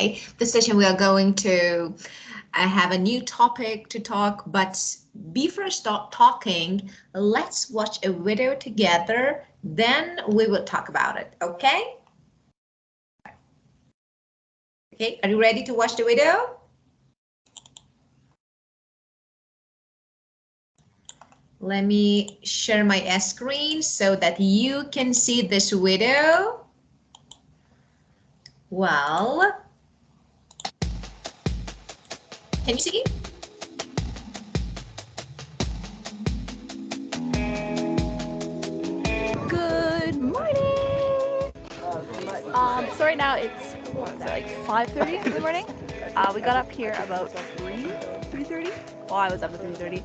today. This session we are going to have a new topic to talk, but before start talking, let's watch a video together, then we will talk about it, okay? Okay, are you ready to watch the video? Let me share my screen so that you can see this video. Well, can you see? Good morning! So right now it's like 5:30 in the morning. We got up here about 3:30. Well, I was up at 3:30.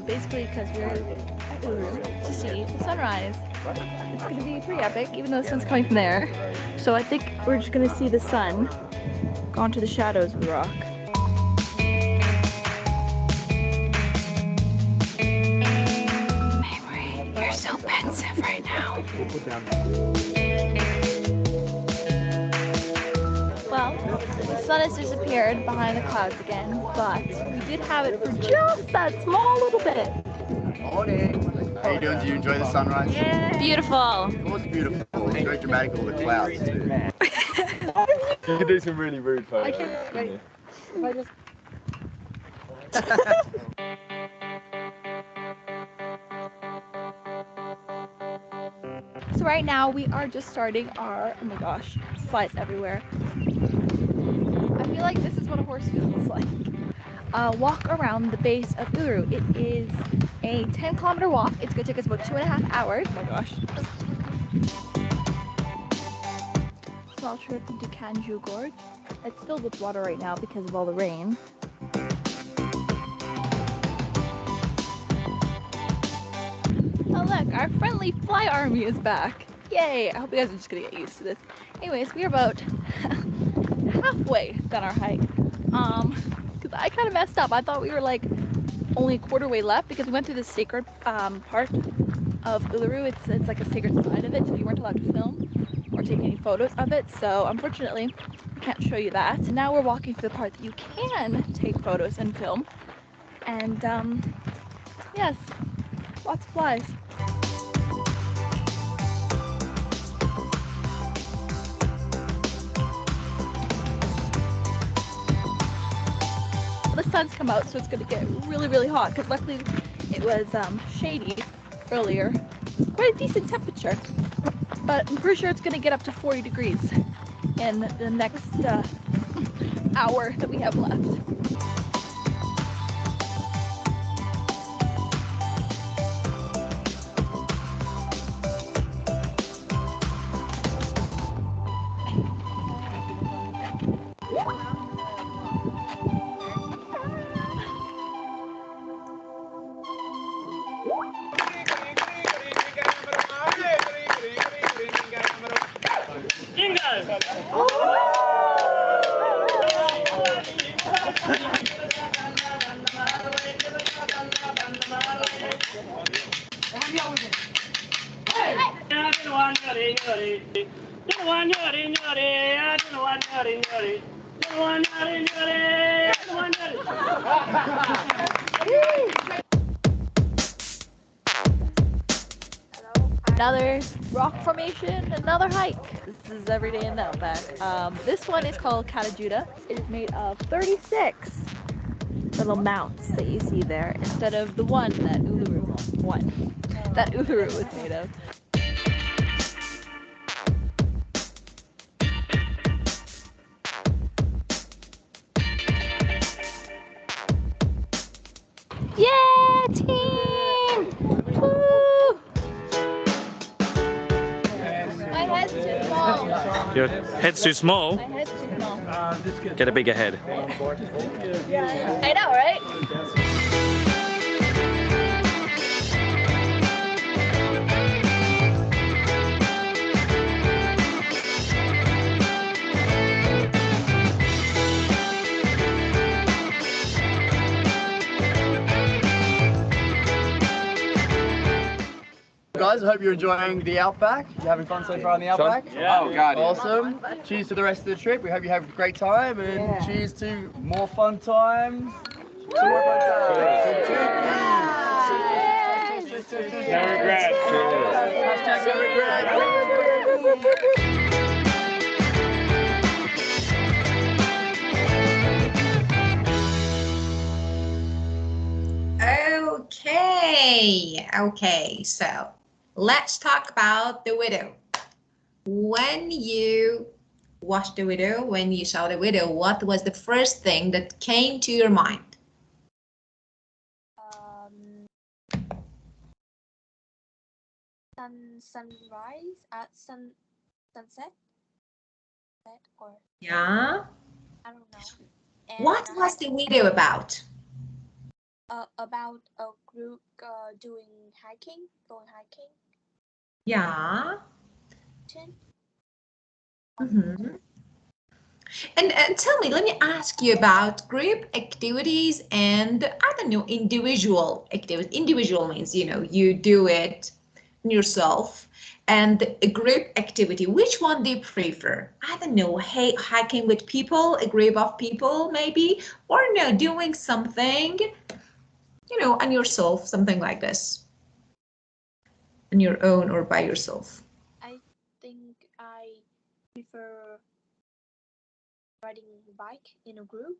Basically because we're at Uru to see the sunrise. It's going to be pretty epic, even though the sun's coming from there. So I think we're just going to see the sun go into the shadows of the rock. Mary, you're so pensive right now. Well, the sun has disappeared behind the clouds again, but we did have it for just that small little bit. Morning. How you doing? Do you enjoy the sunrise? Yeah. Beautiful. Of course, beautiful. It's very dramatic with the clouds too. You can do some really rude photos. I can't wait. If I just... So right now we are just starting our, oh my gosh, flies everywhere. I feel like this is what a horse feels like. Walk around the base of Uru. It is a 10-kilometer walk. It's going to take us about 2.5 hours. Oh my gosh. Small trip into Kanju Gorge. It's filled with water right now because of all the rain. Oh look, our friendly fly army is back. Yay! I hope you guys are just gonna get used to this. Anyways, we're about halfway done our hike. Because I kind of messed up. I thought we were like only a quarter way left because we went through the sacred part of Uluru. It's like a sacred side of it, so you weren't allowed to film or take any photos of it. So unfortunately, I can't show you that. And now we're walking to the part that you can take photos and film. And yes, lots of flies. The sun's come out, so it's going to get really hot because luckily it was shady earlier. It's quite a decent temperature, but I'm pretty sure it's going to get up to 40 degrees in the next hour that we have left. Another rock formation, another hike. This is every day in the outback. This one is called Katajuda. It is made of 36 little mounts that you see there, instead of the one that Uluru was made of. Yeah, team! Woo! My head's too small. Your head's too small? My head's too small. Get a bigger head. I know, right? guys. I hope you're enjoying the Outback. You're having fun so far on the Outback? Yeah. Oh, God. Awesome. Cheers to the rest of the trip. We hope you have a great time, and cheers to more fun times. Some more fun times. Cheers. No regrets. Hashtag no regrets. Okay, so let's talk about The Widow. When you watched The Widow, when you saw The Widow, what was the first thing that came to your mind? Sunrise at sunset, or Yeah. I don't know. And What was The Widow about? About a group going hiking. Yeah. Mm-hmm. And tell me, let me ask you about group activities and, I don't know, individual activities. Individual means, you do it yourself, and a group activity. Which one do you prefer? I don't know, hey, hiking with people, a group of people maybe, or no, doing something, on yourself, something like this, on your own or by yourself. I think I prefer riding bike in a group.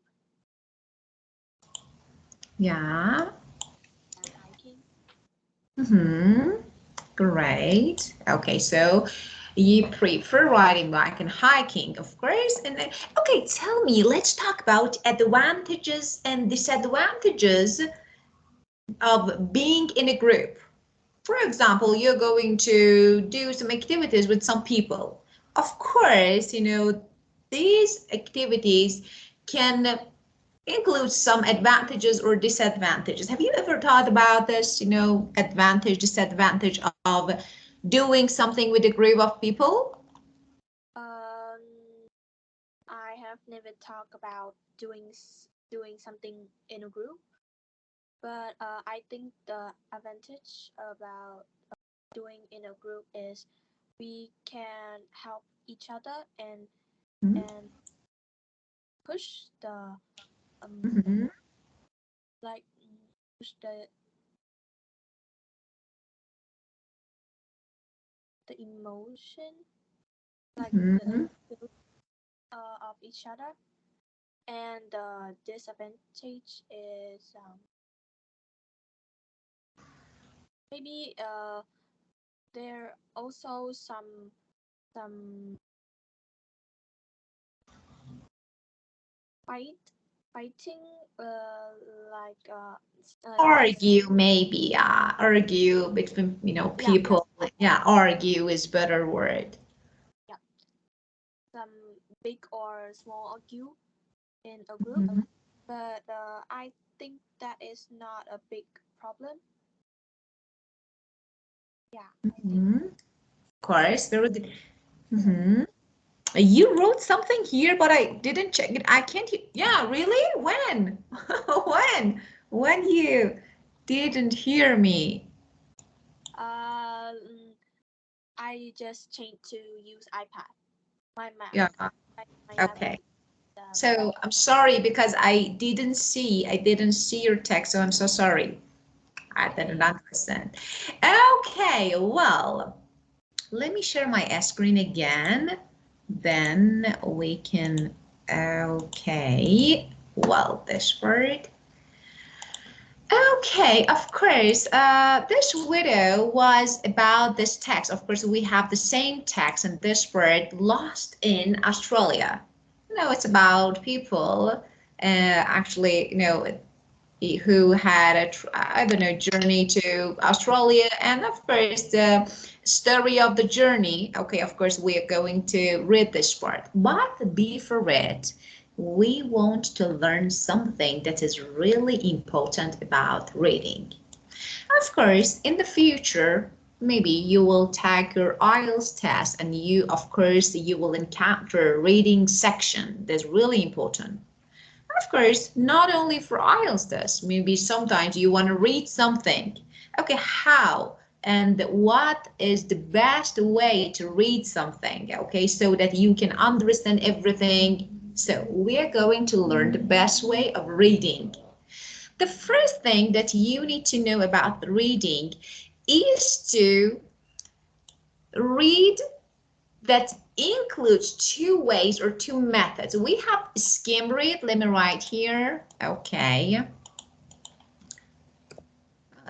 Yeah. And hiking. Mm-hmm. Great. Okay, so you prefer riding bike and hiking, of course. And then, okay, tell me, let's talk about advantages and disadvantages of being in a group. For example, you're going to do some activities with some people. Of course, these activities can include some advantages or disadvantages. Have you ever thought about this, advantage, disadvantage of doing something with a group of people? I have never talked about doing something in a group, but I think the advantage about doing in a group is we can help each other and push the like push the emotion, like the of each other. And the disadvantage is maybe there also some fighting, like Argue, maybe, argue between, people. Yeah, argue is better word. Yeah, some big or small argue in a group, but I think that is not a big problem. Yeah. Of course, there was. You wrote something here, but I didn't check it. I can't. Yeah, really? When? When you didn't hear me? I just changed to use iPad. My Mac. Yeah. Okay. So I'm sorry because I didn't see your text, so I'm so sorry. I didn't understand. Okay, well, let me share my screen again. Then we can, okay, well, this word. Okay, of course, this video was about this text. Of course, we have the same text and this word lost in Australia. It's about people, actually, who had I don't know, journey to Australia, and of course the story of the journey. Okay, of course we are going to read this part, but before it, we want to learn something that is really important about reading. Of course, in the future, maybe you will take your IELTS test and you will encounter reading section. That's really important. Of course, not only for IELTS test, maybe sometimes you want to read something. Okay, how and what is the best way to read something, okay, so that you can understand everything. So we are going to learn the best way of reading. The first thing that you need to know about reading is to read that includes two ways or two methods. We have skim read. Let me write here. Okay.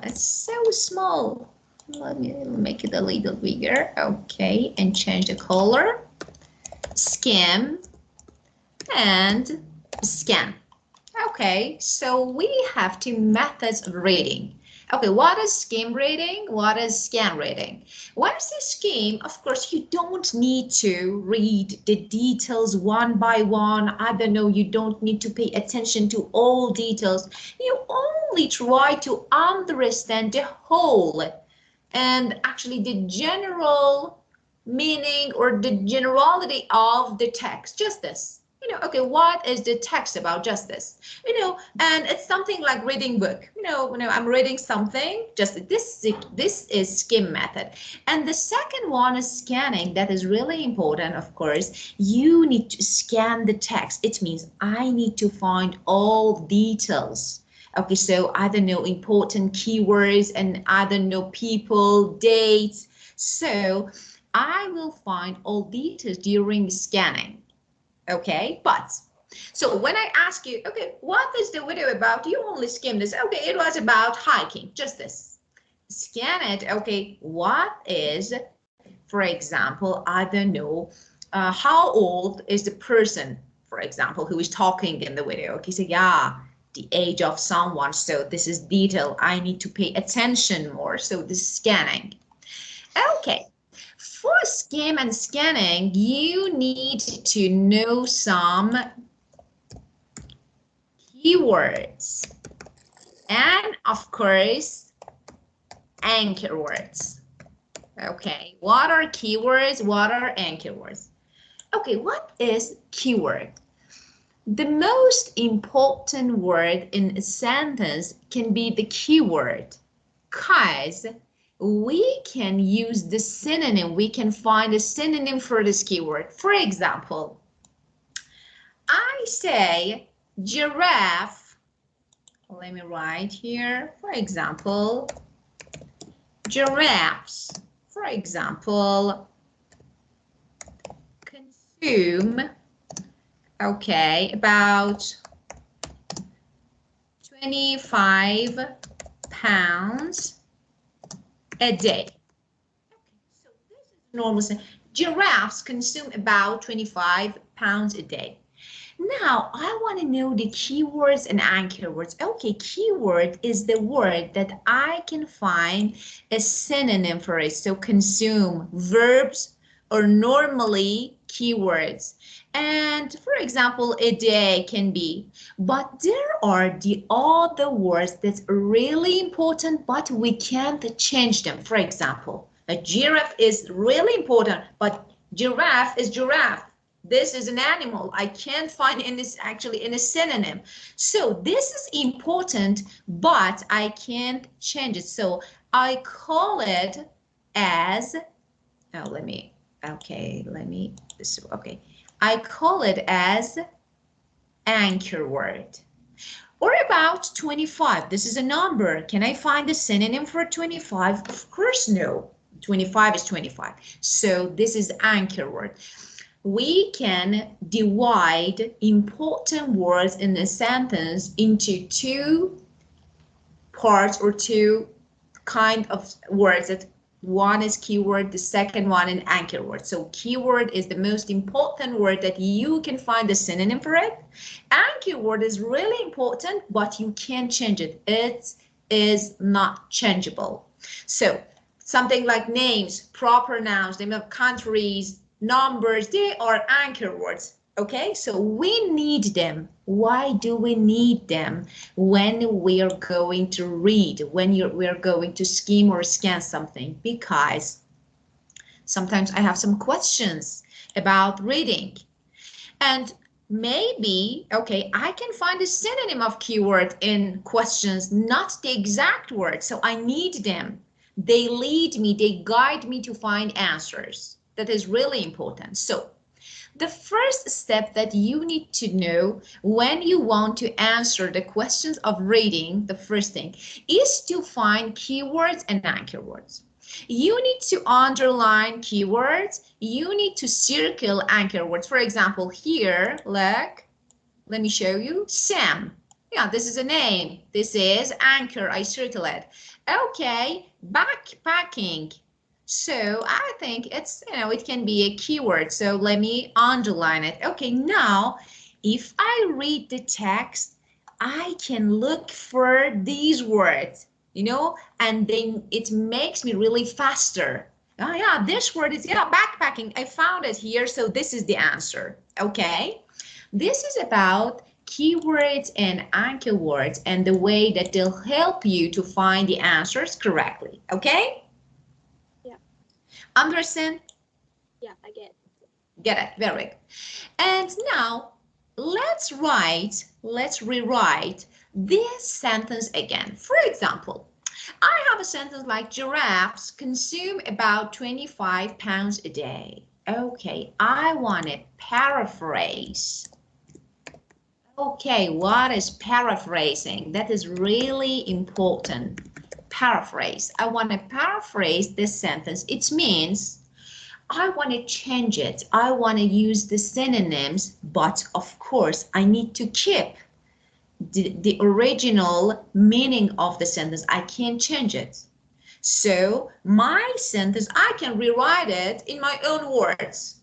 It's so small. Let me make it a little bigger. Okay, and change the color. Skim and scan. Okay, so we have two methods of reading. Okay, what is skim reading? What is scan reading? What is the skim? Of course, you don't need to read the details one by one. I don't know, you don't need to pay attention to all details. You only try to understand the whole and actually the general meaning or the generality of the text, just this. Okay, what is the text about? Just this, and it's something like reading book. I'm reading something. Just this is skim method, and the second one is scanning. That is really important. Of course, you need to scan the text. It means I need to find all details. Okay, so I don't know important keywords and I don't know people, dates. So I will find all details during scanning. Okay, but so when I ask you, okay, what is the video about? You only skim this. Okay, it was about hiking, just this. Scan it. Okay, what is, for example, I don't know, how old is the person, for example, who is talking in the video? Okay, so yeah, the age of someone. So this is detail. I need to pay attention more. So this is scanning. Okay. For skim and scanning, you need to know some keywords and, of course, anchor words. Okay, what are keywords? What are anchor words? Okay, what is keyword? The most important word in a sentence can be the keyword, because we can use the synonym. We can find a synonym for this keyword. For example, I say giraffe. Let me write here. For example, giraffes. For example, consume, okay, about 25 pounds a day. Okay, so this is normal. Giraffes consume about 25 pounds a day. Now, I want to know the keywords and anchor words. Okay, keyword is the word that I can find a synonym for it. So consume, verbs, or normally keywords. And for example, a day can be, but there are the other words that's really important, but we can't change them. For example, a giraffe is really important, but giraffe is giraffe. This is an animal. I can't find in this actually in a synonym. So this is important, but I can't change it. So I call it as, oh, okay, I call it as anchor word. Or about 25. This is a number. Can I find a synonym for 25? Of course, no. 25 is 25. So this is anchor word. We can divide important words in a sentence into two parts or two kind of words. That one is keyword, the second one an anchor word. So keyword is the most important word that you can find a synonym for it. Anchor word is really important, but you can't change it. It is not changeable. So something like names, proper nouns, name of countries, numbers, they are anchor words. Okay, so we need them. Why do we need them? When we are going to read, when we are going to skim or scan something, because sometimes I have some questions about reading. And maybe, okay, I can find a synonym of keyword in questions, not the exact word, so I need them. They lead me, they guide me to find answers. That is really important. So the first step that you need to know when you want to answer the questions of reading, the first thing is to find keywords and anchor words. You need to underline keywords. You need to circle anchor words. For example, here, look, let me show you Sam. Yeah, this is a name. This is anchor. I circle it. Okay, backpacking. So I think it's, it can be a keyword. So let me underline it. Okay, now if I read the text, I can look for these words, and then it makes me really faster. Oh yeah, this word is, yeah, backpacking. I found it here. So this is the answer. Okay. This is about keywords and anchor words and the way that they'll help you to find the answers correctly. Okay? Yeah. Understand? Yeah, I get. Get it? Very good. And now let's rewrite this sentence again. For example, I have a sentence like giraffes consume about 25 pounds a day. Okay, I want to paraphrase. Okay, what is paraphrasing? That is really important. Paraphrase. I want to paraphrase this sentence. It means I want to change it. I want to use the synonyms, but of course, I need to keep the original meaning of the sentence. I can't change it. So my sentence, I can rewrite it in my own words.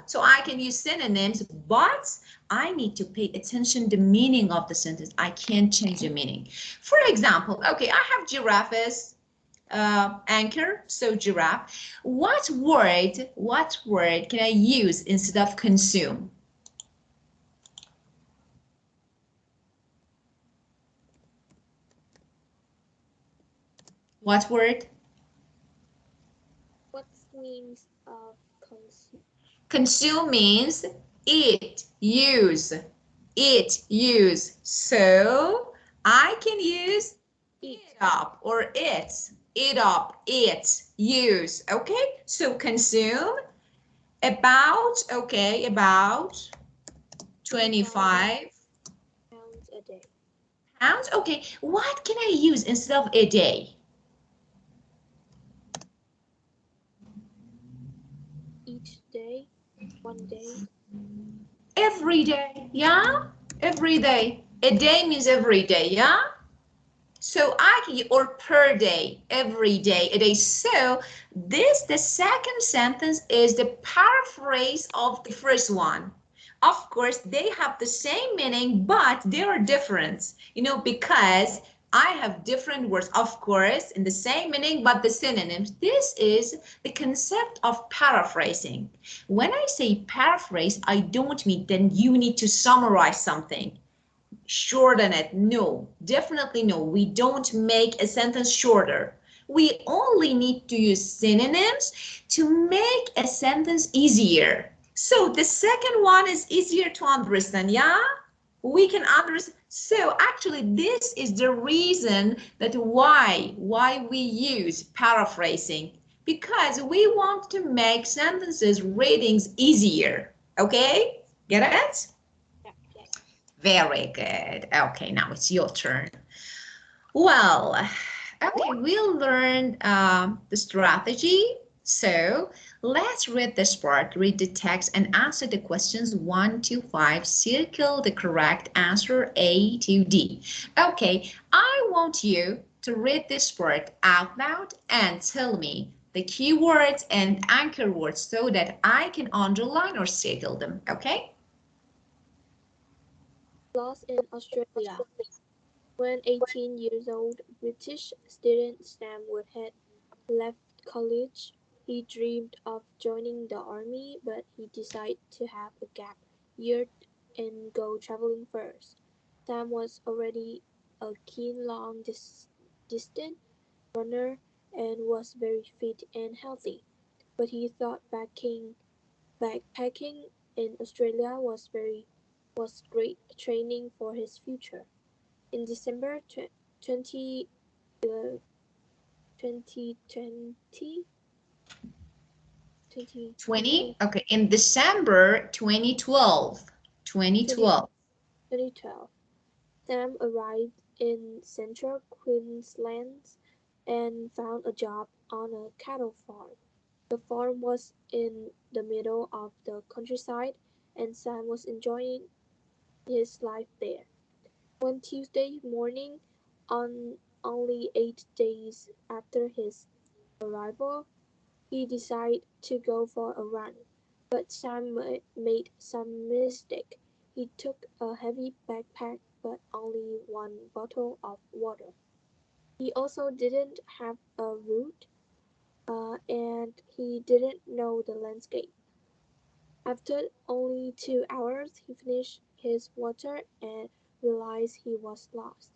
So I can use synonyms, but I need to pay attention to the meaning of the sentence. I can't change the meaning. For example, okay, I have giraffe as anchor, so giraffe. What word can I use instead of consume? What word? What's means of consume? Consume means eat, use. Eat, use. So I can use Eat. eat up or eat up, eat, use. Okay, so consume about, okay, about 25 pounds a day. pounds. Okay, what can I use instead of a day? Each day, one day. Every day, yeah? Every day. A day means every day, yeah? So I can, or per day, every day, a day. So the second sentence is the paraphrase of the first one. Of course, they have the same meaning, but they are different, because I have different words, of course, in the same meaning, but the synonyms. This is the concept of paraphrasing. When I say paraphrase, I don't mean then you need to summarize something. Shorten it. No, definitely no. We don't make a sentence shorter. We only need to use synonyms to make a sentence easier. So the second one is easier to understand, yeah? We can understand. So actually this is the reason that why we use paraphrasing, because we want to make sentences readings easier. Okay? Get it? Yeah, yeah. Very good. Okay, now it's your turn. Well, okay, we learned the strategy. So let's read this part, read the text and answer the questions 1 to 5. Circle the correct answer A to D. Okay, I want you to read this part out loud and tell me the keywords and anchor words so that I can underline or circle them. Okay? Lost in Australia. When 18 years old, British student Sam Wood had left college. He dreamed of joining the army, but he decided to have a gap year and go traveling first. Sam was already a keen distance runner and was very fit and healthy, but he thought backpacking in Australia was great training for his future. In December 2011, 2020. 20? Okay, in December 2012. 2012. 2012. Sam arrived in central Queensland and found a job on a cattle farm. The farm was in the middle of the countryside, and Sam was enjoying his life there. One Tuesday morning, only 8 days after his arrival, he decided to go for a run. But Sam made some mistake. He took a heavy backpack but only one bottle of water. He also didn't have a route, and he didn't know the landscape. After only 2 hours, he finished his water and realized he was lost.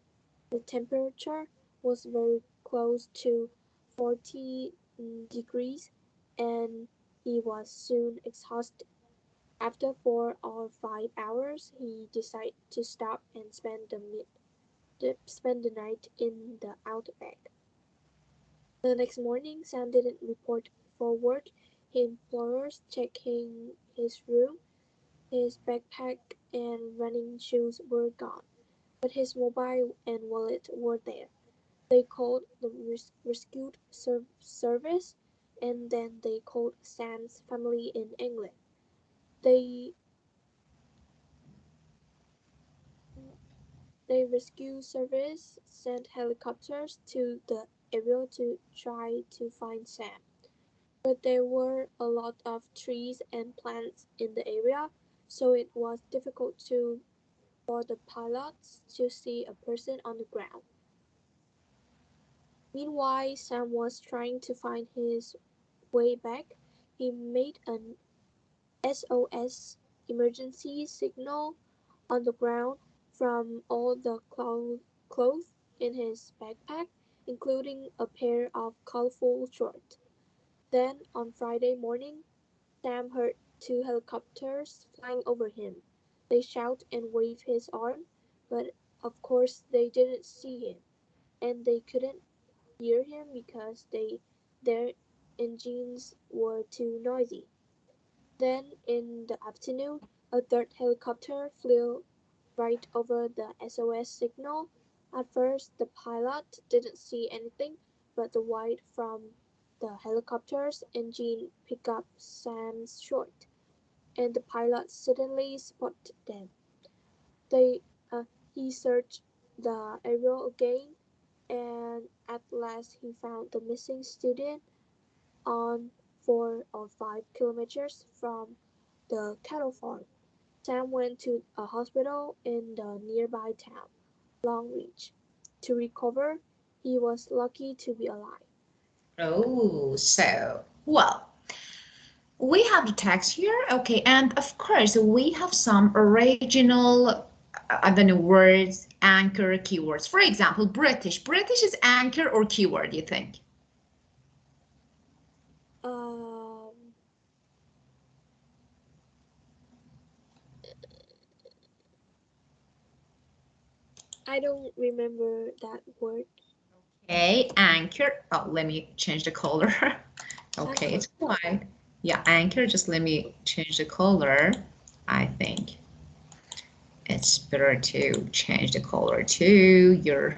The temperature was very close to 40 degrees, and he was soon exhausted. After 4 or 5 hours, he decided to stop and spend the night in the outback. The next morning, Sam didn't report for work. His employers checking his room, his backpack and running shoes were gone, but his mobile and wallet were there. They called the rescue service, and then they called Sam's family in England. They rescue service sent helicopters to the area to try to find Sam. But there were a lot of trees and plants in the area, so it was difficult for the pilots to see a person on the ground. Meanwhile, Sam was trying to find his way back. He made an SOS emergency signal on the ground from all the clothes in his backpack, including a pair of colorful shorts. Then, on Friday morning, Sam heard two helicopters flying over him. They shouted and waved his arm, but of course they didn't see him, and they couldn't hear him because their engines were too noisy. Then, in the afternoon, a third helicopter flew right over the SOS signal. At first, the pilot didn't see anything, but the light from the helicopter's engine picked up Sam's short, and the pilot suddenly spotted them. They, he searched the area again, and at last he found the missing student on 4 or 5 kilometers from the cattle farm. Sam went to a hospital in the nearby town, Longreach, to recover. He was lucky to be alive. Oh, so, well, we have the text here, okay, and of course we have some original, I don't know, words, anchor, keywords. For example, British. British is anchor or keyword, you think? I don't remember that word. Okay, anchor. Oh, let me change the color. Okay, it's white. Yeah, anchor, just let me change the color. I think it's better to change the color to your,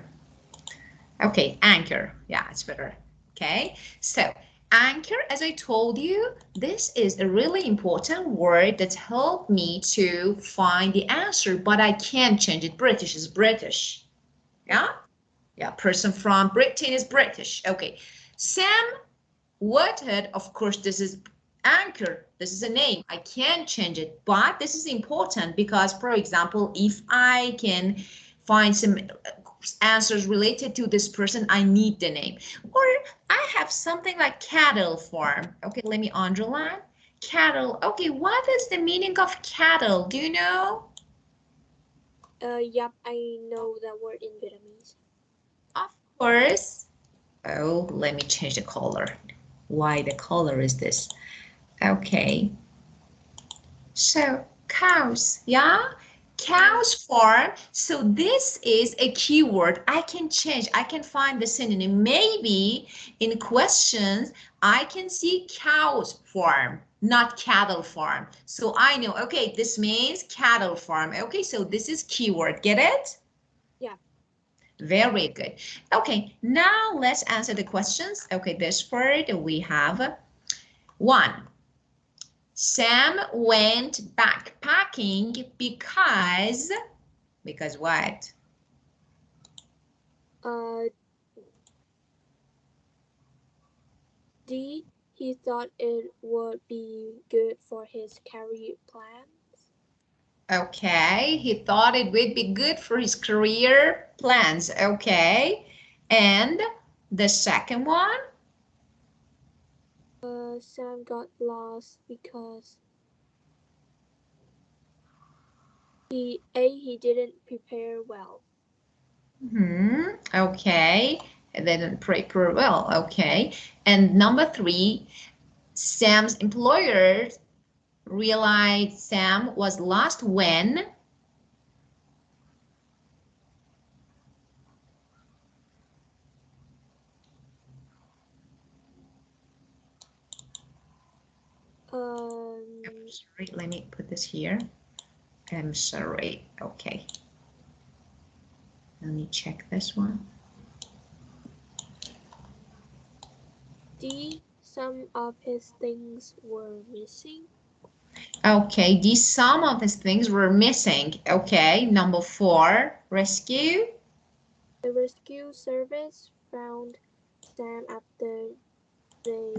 okay, anchor. Yeah, it's better. Okay, so anchor, as I told you, this is a really important word that helped me to find the answer, but I can't change it. British is British. Yeah? Yeah, person from Britain is British. Okay, Sam Whitehead, of course, this is anchor. This is a name. I can't change it, but this is important because, for example, if I can find some answers related to this person, I need the name. Or I have something like cattle farm. Okay, let me underline. Cattle. Okay, what is the meaning of cattle? Do you know? Yep, I know that word in Vietnamese. Of course. Oh, let me change the color. Why the color is this? Okay. So cows, yeah? Cows Cow's farm. So this is a keyword. I can change. I can find the synonym. Maybe in questions, I can see cow's farm, not cattle farm. So I know, okay, this means cattle farm. Okay, so this is keyword. Get it? Yeah. Very good. Okay, now let's answer the questions. Okay, this word we have 1. Sam went backpacking because what? D. He thought it would be good for his career plans. Okay, he thought it would be good for his career plans. Okay, and the second one? Sam got lost because he didn't prepare well. Okay, they didn't prepare well. Okay, and number 3, Sam's employer realized Sam was lost when? Sorry, let me put this here. I'm sorry. Okay. Let me check this one. D. Some of his things were missing. Okay, some of his things were missing. Okay, number 4, rescue. The rescue service found Sam after they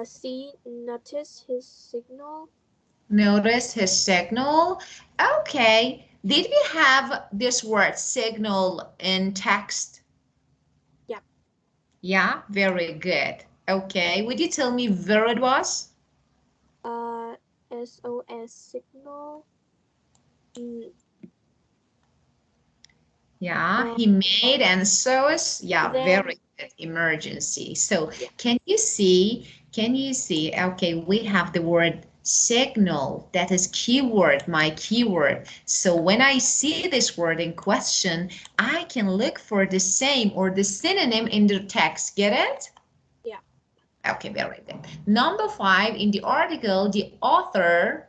C. Noticed his signal. Notice his signal. Okay, did we have this word signal in text? Yeah. Yeah, very good. Okay, would you tell me where it was? SOS signal. Yeah, he made and so is, yeah, Then, very good, emergency. So yeah. can you see, okay, we have the word signal, that is keyword, my keyword. So when I see this word in question, I can look for the same or the synonym in the text, get it? Yeah. Okay, very good. Number 5, in the article, the author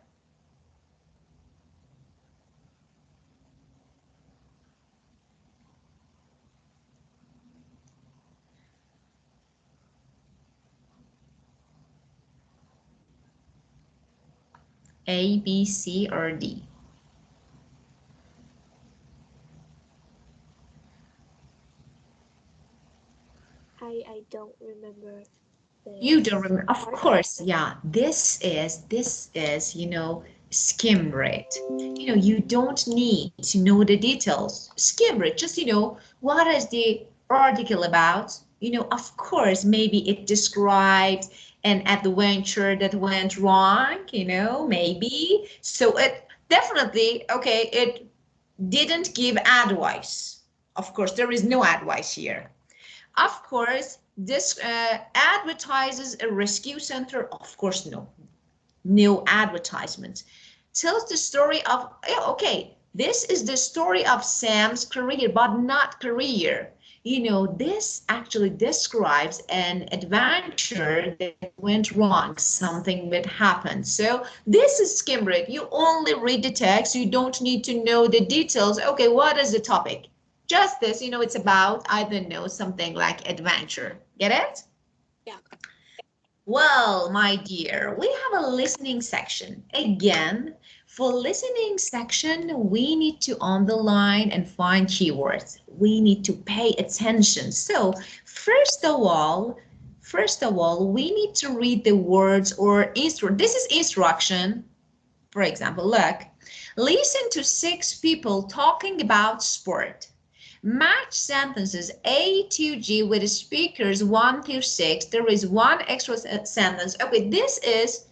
A, B, C, or D? I don't remember. You don't remember, of course, yeah. This is, skim read. You don't need to know the details. Skim read, just, what is the article about? Of course, maybe it describes an adventure that went wrong, maybe. So it definitely, okay, it didn't give advice. Of course, there is no advice here. Of course, this advertises a rescue center. Of course, no advertisement. Tells the story of, okay, this is the story of Sam's career, but not career. This actually describes an adventure that went wrong, something that happened. So this is skim read. You only read the text. You don't need to know the details. Okay, what is the topic? Just this, it's about, I don't know, something like adventure. Get it? Yeah. Well, my dear, we have a listening section. Again, for listening section, we need to underline and find keywords. We need to pay attention. So first of all, we need to read the words or this is instruction. For example, look, listen to 6 people talking about sport. Match sentences A to G with the speakers 1 through 6. There is one extra sentence. Okay, this is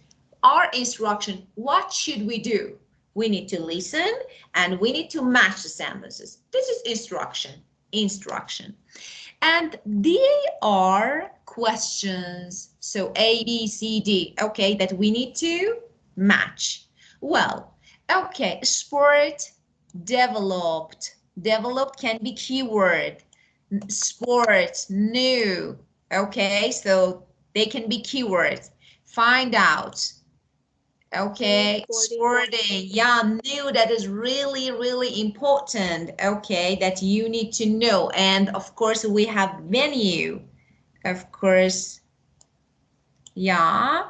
our instruction. What should we do? We need to listen and we need to match the sentences. This is instruction. And they are questions. So A, B, C, D, okay, that we need to match. Well, okay, sport developed. Developed can be keyword. Sport, new. Okay, so they can be keywords. Find out. Okay, sporting. Yeah, new, that is really, really important. Okay, that you need to know. And of course, we have venue. Of course, yeah.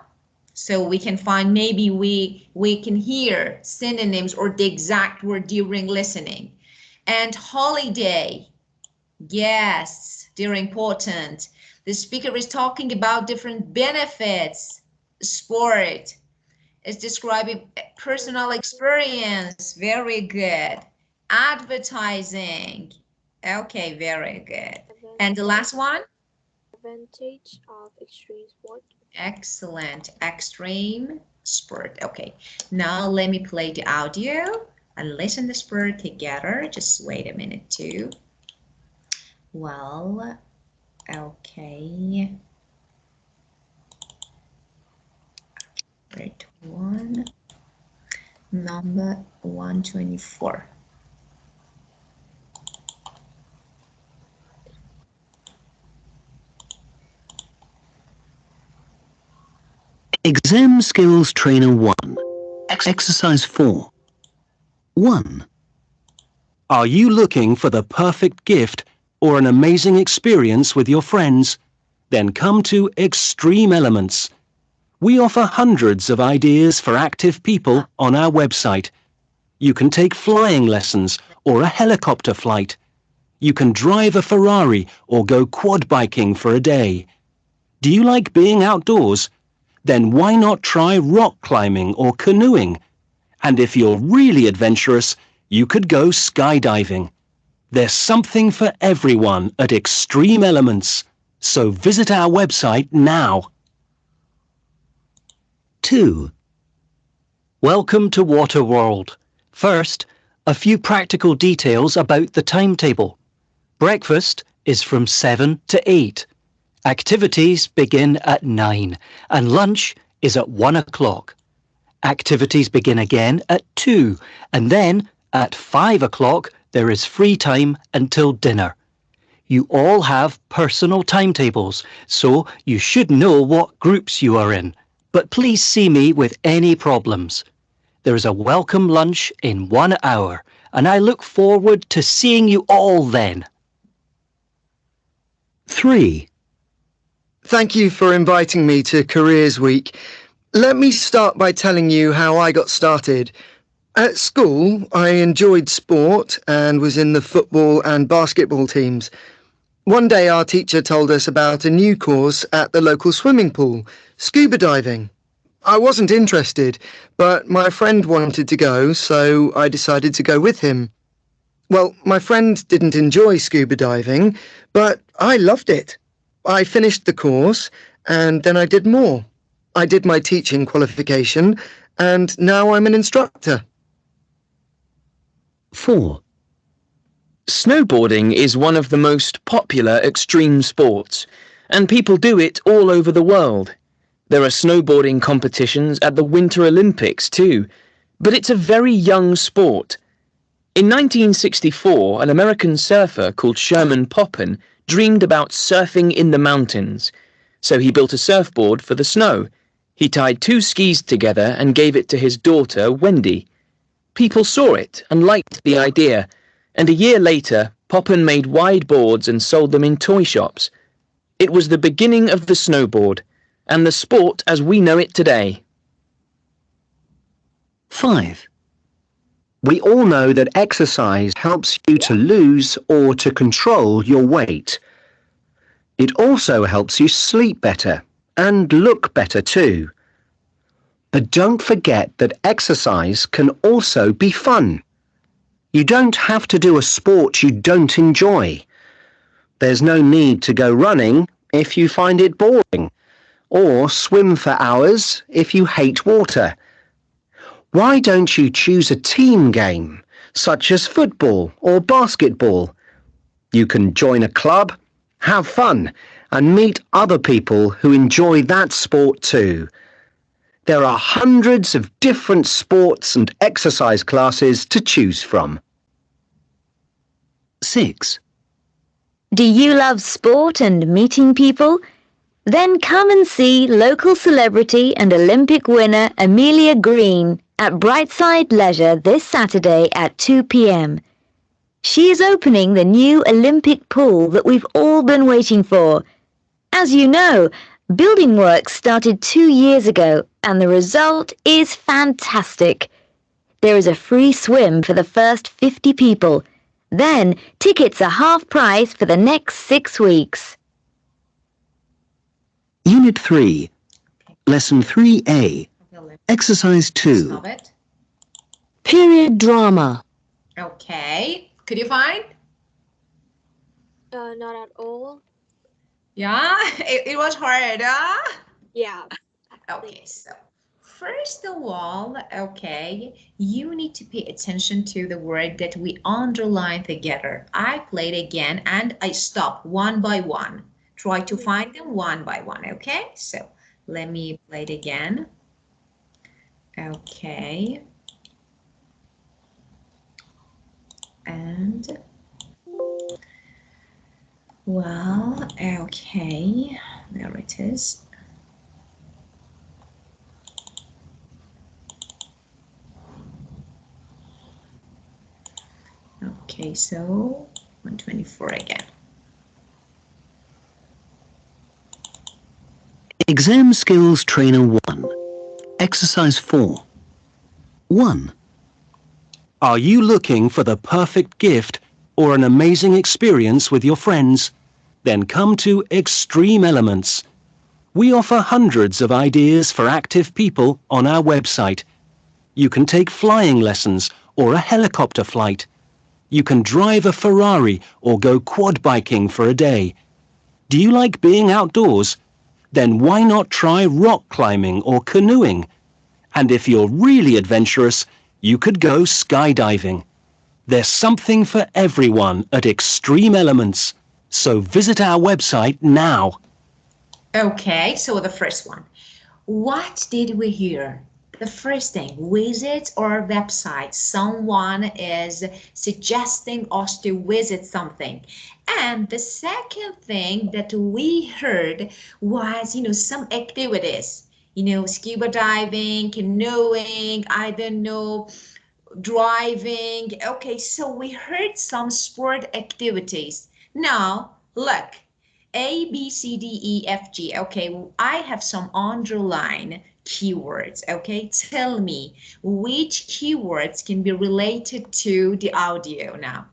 So we can find, maybe we can hear synonyms or the exact word during listening. And holiday. Yes, they're important. The speaker is talking about different benefits. Sport is describing personal experience. Very good. Advertising. Okay, very good. And the last one? Advantage of extreme sport. Excellent. Extreme sport. Okay, now let me play the audio and listen the sport together. Just wait a minute too. Well, okay. Right one, number 124. Exam Skills Trainer 1. Exercise 4. 1. Are you looking for the perfect gift or an amazing experience with your friends? Then come to Extreme Elements. We offer hundreds of ideas for active people on our website. You can take flying lessons or a helicopter flight. You can drive a Ferrari or go quad biking for a day. Do you like being outdoors? Then why not try rock climbing or canoeing? And if you're really adventurous, you could go skydiving. There's something for everyone at Extreme Elements, so visit our website now. 2. Welcome to Waterworld. First, a few practical details about the timetable. Breakfast is from 7 to 8. Activities begin at 9 and lunch is at 1 o'clock. Activities begin again at 2 and then at 5 o'clock there is free time until dinner. You all have personal timetables, so you should know what groups you are in. But please see me with any problems. There is a welcome lunch in 1 hour and I look forward to seeing you all then. 3. Thank you for inviting me to Careers Week. Let me start by telling you how I got started. At school, I enjoyed sport and was in the football and basketball teams. One day our teacher told us about a new course at the local swimming pool, scuba diving. I wasn't interested, but my friend wanted to go, so I decided to go with him. Well, my friend didn't enjoy scuba diving, but I loved it. I finished the course, and then I did more. I did my teaching qualification, and now I'm an instructor. 4. Snowboarding is one of the most popular extreme sports, and people do it all over the world. There are snowboarding competitions at the Winter Olympics too, but it's a very young sport. In 1964, an American surfer called Sherman Poppen dreamed about surfing in the mountains, so he built a surfboard for the snow. He tied 2 skis together and gave it to his daughter, Wendy. People saw it and liked the idea, and a year later, Poppen made wide boards and sold them in toy shops. It was the beginning of the snowboard, and the sport as we know it today. 5. We all know that exercise helps you to lose or to control your weight. It also helps you sleep better and look better too. But don't forget that exercise can also be fun. You don't have to do a sport you don't enjoy. There's no need to go running if you find it boring, or swim for hours if you hate water. Why don't you choose a team game, such as football or basketball? You can join a club, have fun, and meet other people who enjoy that sport too. There are hundreds of different sports and exercise classes to choose from. 6. Do you love sport and meeting people? Then come and see local celebrity and Olympic winner Amelia Green at Brightside Leisure this Saturday at 2 p.m. She is opening the new Olympic pool that we've all been waiting for. As you know, building work started 2 years ago and the result is fantastic. There is a free swim for the first 50 people. Then, tickets are half price for the next 6 weeks. Unit 3, Lesson 3A, Exercise 2. Stop it. Period drama. Okay. Could you find? Not at all. Yeah, it was hard, huh? Yeah. Okay, so first of all, okay, you need to pay attention to the word that we underline together. I played again and I stop one by one. Try to find them one by one, okay? So let me play it again. Okay. And well, okay, there it is. Okay, so 124 again. Exam Skills Trainer 1, Exercise 4. 1. Are you looking for the perfect gift or an amazing experience with your friends? Then come to Extreme Elements. We offer hundreds of ideas for active people on our website. You can take flying lessons or a helicopter flight. You can drive a Ferrari or go quad biking for a day. Do you like being outdoors? Then why not try rock climbing or canoeing? And if you're really adventurous, you could go skydiving. There's something for everyone at Extreme Elements. So visit our website now. Okay, so the first one. What did we hear? The first thing, visit our website. Someone is suggesting us to visit something. And the second thing that we heard was, some activities, scuba diving, canoeing, I don't know, driving. Okay, so we heard some sport activities. Now, look, A, B, C, D, E, F, G. Okay, I have some underline keywords. Okay, tell me which keywords can be related to the audio now.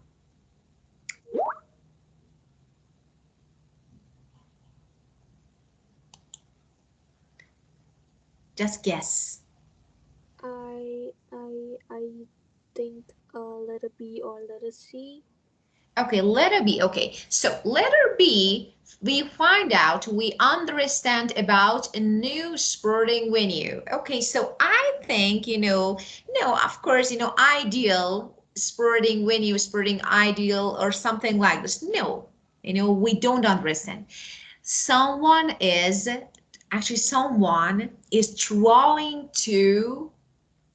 Just guess. I think letter B or letter C. Okay, letter B. Okay, so letter B, we find out, we understand about a new sporting venue. Okay, so I think, no, of course, ideal sporting venue, sporting ideal or something like this. No, we don't understand. Someone is trying to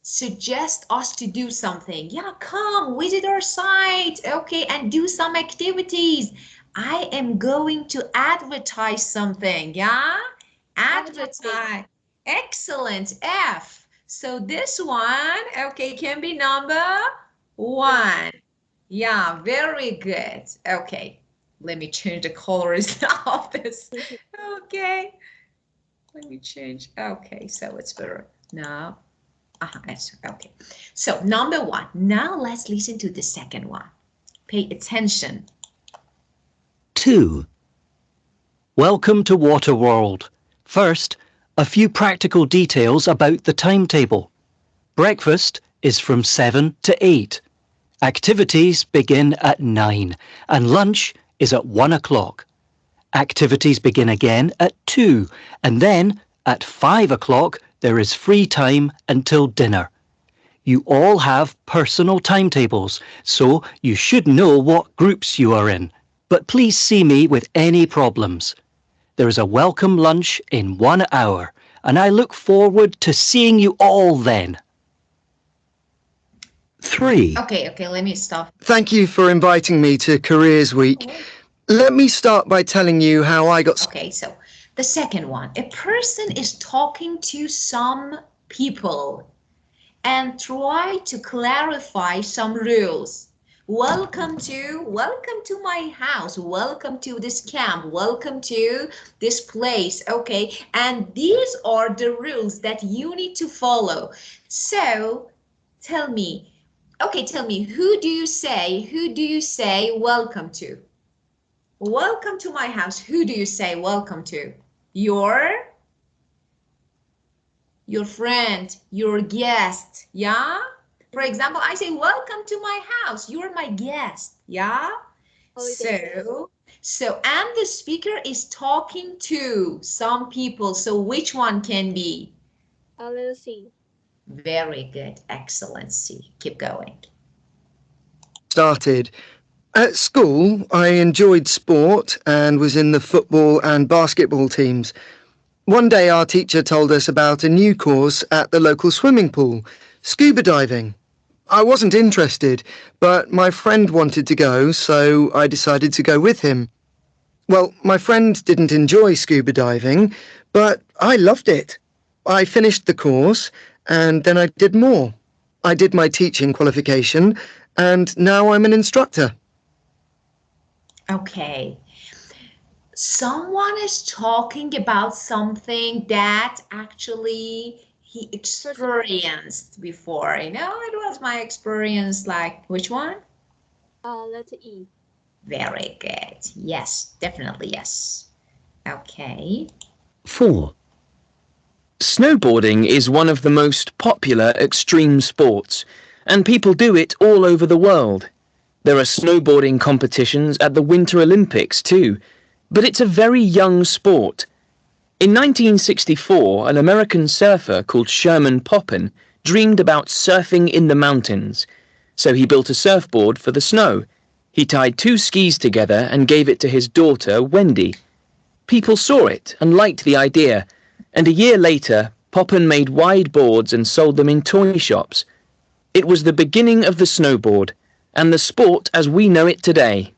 suggest us to do something. Yeah, come visit our site, okay, and do some activities. I am going to advertise something. Yeah, advertise. Excellent. F. So this one, okay, can be number 1. Yeah, very good. Okay, let me change the colors of this. Okay, let me change. Okay, so it's better now. Okay, so number 1. Now let's listen to the second one. Pay attention. 2. Welcome to Waterworld. First, a few practical details about the timetable. Breakfast is from 7 to 8. Activities begin at 9 and lunch is at 1 o'clock. Activities begin again at 2 and then at 5 o'clock there is free time until dinner. You all have personal timetables, so you should know what groups you are in. but please see me with any problems. There is a welcome lunch in 1 hour, and I look forward to seeing you all then. 3. Okay, let me stop. Thank you for inviting me to Careers Week. Let me start by telling you how I got... Okay, so the second one. A person is talking to some people and try to clarify some rules. Welcome to my house. Welcome to this camp. Welcome to this place. Okay, and these are the rules that you need to follow. So tell me, who do you say welcome to? Welcome to my house. Who do you say welcome to? Your friend, your guest, yeah? For example, I say, welcome to my house. You're my guest, yeah? So, and the speaker is talking to some people. So which one can be? A little C. Very good, excellent C. Keep going. Started. At school, I enjoyed sport and was in the football and basketball teams. One day our teacher told us about a new course at the local swimming pool, scuba diving. I wasn't interested, but my friend wanted to go, so I decided to go with him. Well, my friend didn't enjoy scuba diving, but I loved it. I finished the course, and then I did more. I did my teaching qualification, and now I'm an instructor. Okay. Someone is talking about something that actually he experienced before. You know, it was my experience, like, which one? Letter E. Very good. Yes, definitely yes. Okay. 4. Snowboarding is one of the most popular extreme sports, and people do it all over the world. There are snowboarding competitions at the Winter Olympics too, but it's a very young sport. In 1964, an American surfer called Sherman Poppen dreamed about surfing in the mountains, so he built a surfboard for the snow. He tied 2 skis together and gave it to his daughter, Wendy. People saw it and liked the idea, and a year later, Poppen made wide boards and sold them in toy shops. It was the beginning of the snowboard, and the sport as we know it today.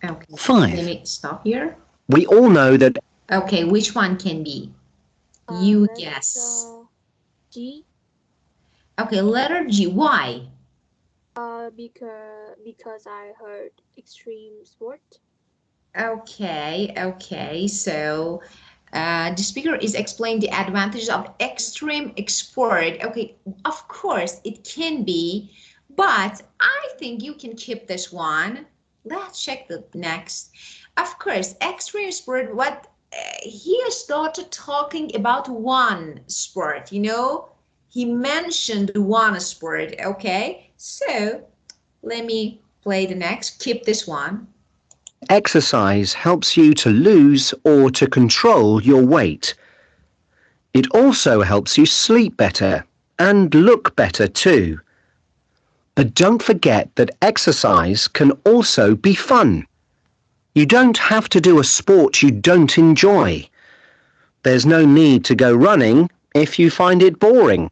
Okay. 5. Let me stop here. We all know that... Okay, which one can be? You Letter guess. G. Okay, letter G. Why? Because I heard extreme sport. Okay. So the speaker is explaining the advantages of extreme sport. Okay, of course it can be, but I think you can keep this one. Let's check the next. Of course, extreme sport, what he started talking about one sport, you know? He mentioned one sport, okay? So let me play the next. Keep this one. Exercise helps you to lose or to control your weight. It also helps you sleep better and look better too. But don't forget that exercise can also be fun. You don't have to do a sport you don't enjoy. There's no need to go running if you find it boring,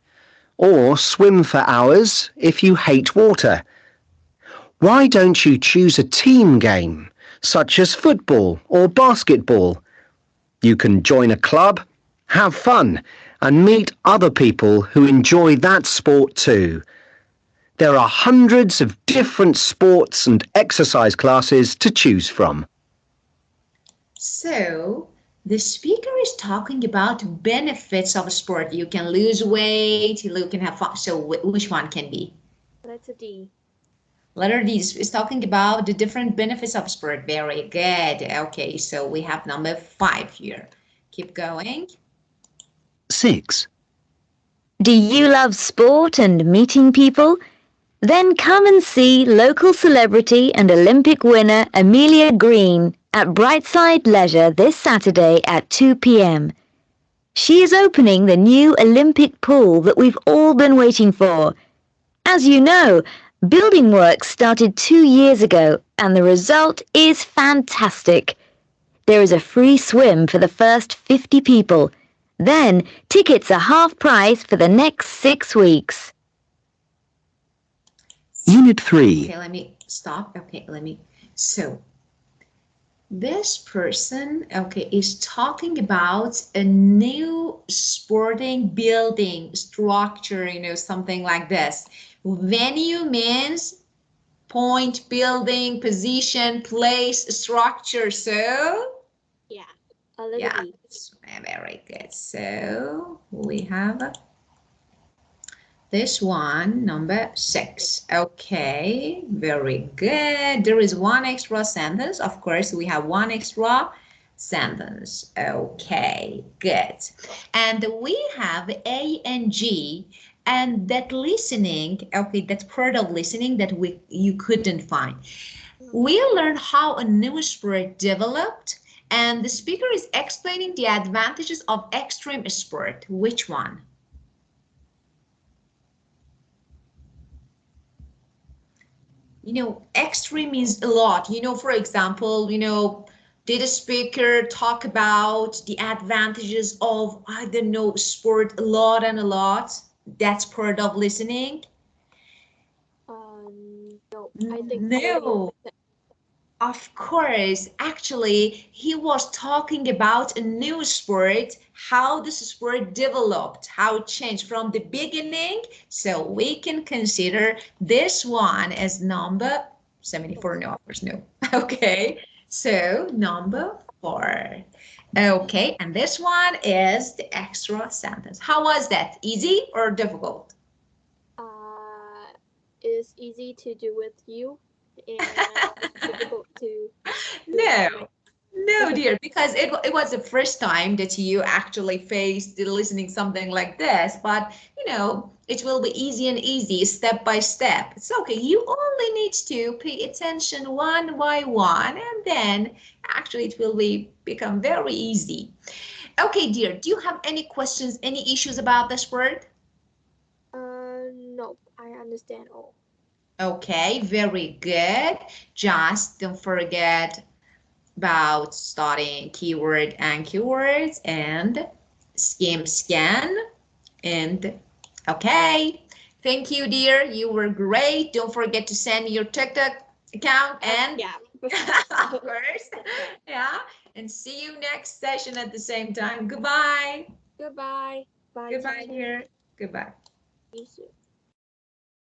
or swim for hours if you hate water. Why don't you choose a team game, such as football or basketball? You can join a club, have fun, and meet other people who enjoy that sport too. There are hundreds of different sports and exercise classes to choose from. So the speaker is talking about benefits of a sport. You can lose weight, you can have fun. So which one can be? Letter D. Letter D is talking about the different benefits of sport. Very good. Okay, so we have number 5 here. Keep going. 6. Do you love sport and meeting people? Then come and see local celebrity and Olympic winner Amelia Green at Brightside Leisure this Saturday at 2 p.m. She is opening the new Olympic pool that we've all been waiting for. As you know, Building work started 2 years ago and the result is fantastic. There is a free swim for the first 50 people. Then tickets are half price for the next 6 weeks. Unit 3. Okay, let me stop. So this person, is talking about a new sporting building structure, something like this. Venue means point, building, position, place, structure. So Yeah, a little bit. very good. So we have this one, number 6. Okay, very good. There is one extra sentence. Of course, we have one extra sentence. Okay, good. And we have A and G, and that listening, that part of listening that you couldn't find. We learned how a new sport developed, and the speaker is explaining the advantages of extreme sport. Which one? Extreme means a lot. For example, did a speaker talk about the advantages of, I don't know, sport a lot and a lot? That's part of listening. No, I think No. Of course, actually, he was talking about a new sport, how this sport developed, how it changed from the beginning. So we can consider this one as number 74. No, of course, no. Okay, so number 4. Okay, and this one is the extra sentence. How was that? Easy or difficult? It's easy to do with you, and it's difficult to do. No, dear, because it was the first time that you actually faced listening something like this, but it will be easy and easy, step by step. It's okay. You only need to pay attention one by one, and then actually it will become very easy. Okay, dear, do you have any questions, any issues about this word? No, I understand all. Okay, very good. Just don't forget about studying keyword and keywords and scan. And okay, thank you, dear. You were great. Don't forget to send me your TikTok account and Yeah. of course, yeah. And see you next session at the same time. Goodbye. Goodbye. Bye. Goodbye, Teacher. dear. Goodbye. See you soon.